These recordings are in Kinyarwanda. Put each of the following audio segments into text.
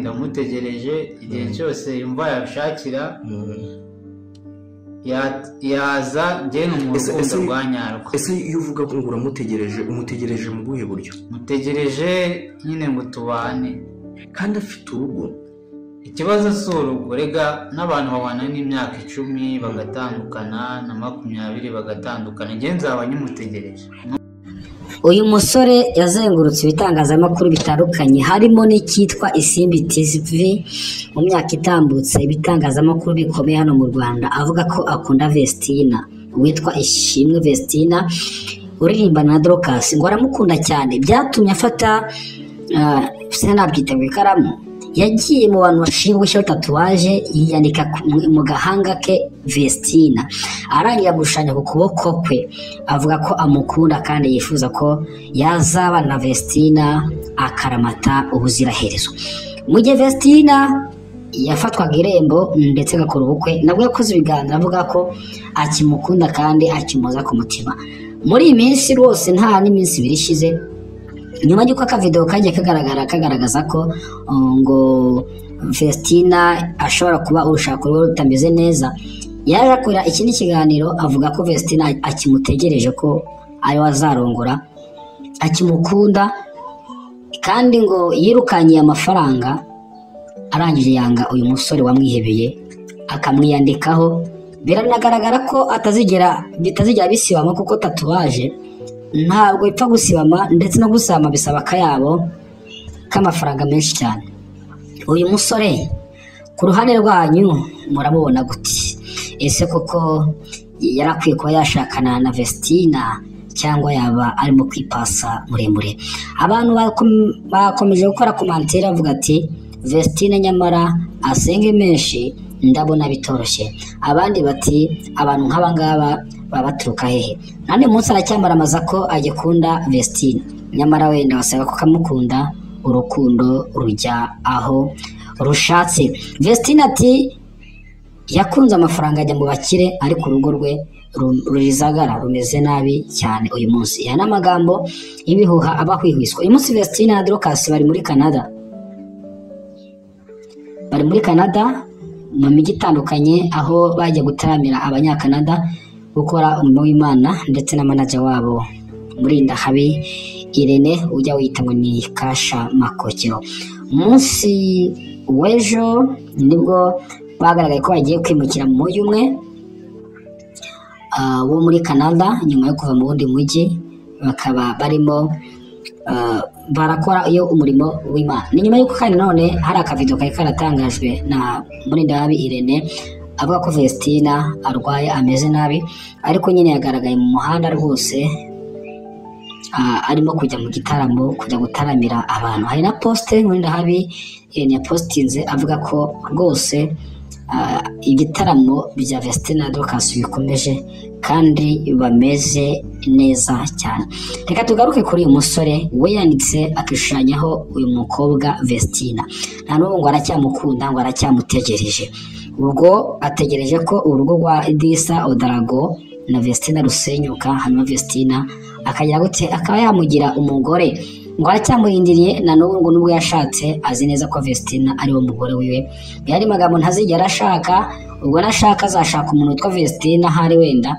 ndamutegereje igihe cyose yumva yabishakira yaza njye n'urukundo rwa nyarwo. Ese iyo uvuga ko ngo umutegereje mu buhe buryo? Mutegereje nyine ngo tubane kandi afite urugo. Ikibazo si urugo, rega n'abantu babana n'imyaka 10 bagatandukana na 20 bagatandukana, njye nzaba nyimutegereje. Uyu musore yazengurutse ibitangazamakuru bitandukanye harimo n'icyitwa Isimbi TV mu myaka itambutse, ibitangazamakuru bikomeye hano mu Rwanda, avuga ko akunda Vestina witwa Ishimwe Vestina uririmba na Dorcas, ngo aramukunda cyane, byatumye afata sinabyiteguye ikaramu, yagiye mu bantu bashinzwe tatuwaje yiyandika mu gahanga ke Vestina, arangira gushushanya ku kuboko kwe, avuga ko amukunda kandi yifuza ko yazaba na Vestina akaramata ubuziraherezo. Mu gihe Vestina yafatwaga irembo ndetse agakora ubukwe, nabwo yakoze ibiganiro avuga ko akimukunda kandi akimuza ku mutima. Muri iyi minsi rwose nta n'iminsi 2 ishize nyuma y'uko akavideo kagiye kagaragaza ko ngo Vestina ashobora kuba urushako rwe rutameze neza, yaje akora ikindi kiganiro avuga ko Vestina akimutegereje ko ari wazarongora, akimukunda kandi ngo yirukanye amafaranga, arangije yanga uyu musore wamwihebeye akamwiyandikaho. Biranagaragara ko bitazigera bisibama kuko tatuwaje ntabwo ipfa gusibama, ndetse no gusama bisaba akayabo k'amafaranga menshi cyane. Uyu musore ku ruhande rwanyu muramubona gute? Ese koko yarakwiye kuba yashakana na Vestina cyangwa yaba arimo kwipasa muremure? Abantu bakomeje gukora commentaire avuga ati Vestina nyamara asenge menshi ndabona bitoroshye, abandi bati abantu nk'aba ngaba babaturuka hehe? Nande munsi aracyambaramaza ko agikunda Vestina, nyamara wenda wasaba ko kamukunda urukundo rujya aho rushatse. Vestina ati yakunze amafaranga ajya mu bakire, ariko urugo rwe rurizagara rumeze nabi cyane uyu munsi. Ya n'amagambo ibihuha abahwihwiswa. Uyu munsi Vestina na Dorcas bari muri Canada mu mijyi itandukanye, aho bajya gutaramira abanyakanada gukora umurimo w'Imana, ndetse na manager wabo Murindahabi Irene ujya wita ngo ni Kasha Makokero. Umunsi w'ejo nibwo bagaragaye ko bagiye kwimukira mu mujyi umwe wo muri Canada nyuma yo kuva mu wundi mujyi, bakaba barimo barakora iyo umurimo w'Imana. Ni nyuma y'uko kandi none hari akavideo kari karatangajwe na Murindahabi Irene avuga ko Vestina arwaye ameze nabi, ariko nyine yagaragaye mu muhanda rwose arimo kujya mu gitaramo kujya gutaramira abantu. Hari na poste Murindahabi Irene yapostinze avuga ko rwose igitaramo bya Vestina Dorcas bikomeje kandi bameze neza cyane. Reka tugaruke kuri uyu musore we yanditse akishushanyaho uyu mukobwa Vestina, nta n'ubu ngo aracyamukunda ngo aracyamutegereje. Ubwo ategereje ko urugo rwa Idrissa Odarago na Vestina rusenyuka, hanyuma Vestina akagira gute akaba yamugira umugore, ngo aracyamurindiriye na n'ubu ngo nubwo yashatse azi neza ko Vestina ari wo mugore wiwe. Yari magambo ntazigera ashaka, ubwo nashaka azashaka umuntu witwa Vestina hari wenda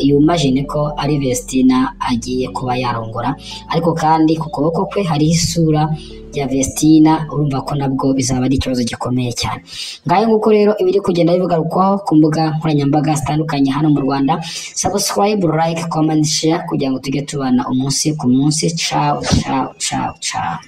yumajine ko ari Vestina agiye kuba yarongora, ariko kandi ku kuboko kwe hari isura ya Vestina, urumva ko nabwo bizaba ari ikibazo gikomeye cyane. Ngayo nguko rero ibiri kugenda bivugarukwaho ku mbuga nkoranyambaga zitandukanye hano mu Rwanda. Subscribe, like, comment, share kugira ngo tujye tubana umunsi ku munsi. Ciao ciao ciao ciao.